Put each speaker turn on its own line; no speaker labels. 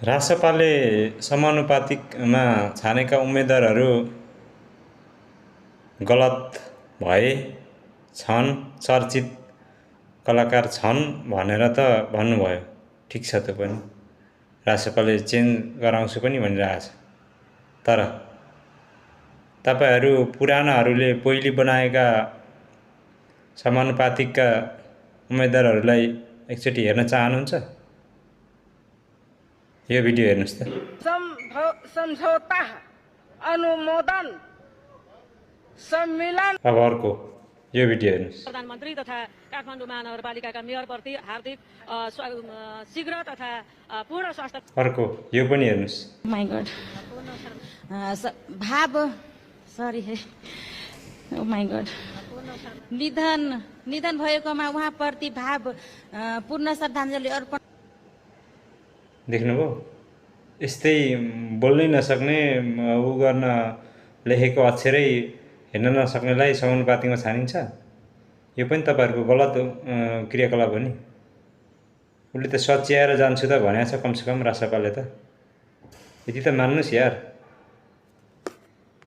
रासपाले समानुपातिकमा छानेका उम्मेदवारहरू गलत भए छन्, चर्चित कलाकार छन् भनेर त भन्नुभयो। ठिक छ त्यो पनि, रासपाले चेन्ज गराउँछु पनि भनिरहेछ। तर तपाईहरू पुरानाहरूले पहिले बनाएका समानुपातिकका उम्मेदवारहरूलाई एकचोटि हेर्न चाहनुहुन्छ? यो भिडियो हेर्नुस् त।
सम्झौता अनुमोदन सम्मेलन।
अब अर्को यो भिडियो हेर्नुस्।
प्रधानमन्त्री तथा काठमाडौँ महानगरपालिकाका मेयरप्रति हार्दिक शीघ्र तथा पूर्ण स्वास्थ्य।
अर्को यो पनि हेर्नुस्।
माय गॉड, भाव सरी है, ओ माय गॉड, निधन भएकोमा उहाँप्रति भाव पूर्ण श्रद्धाञ्जली अर्पण।
देख्नुभयो, यस्तै बोल्नै नसक्ने उ गर्न लेखेको अक्षरै हेर्न नसक्नेलाई समानुपातिकमा छानिन्छ। यो पनि तपाईहरुको गलत क्रियाकलाप हो नि। उसले त सच्याएर जान्छु त भनेको छ कमसेकम रासपाले त, यति त मान्नुस् यार।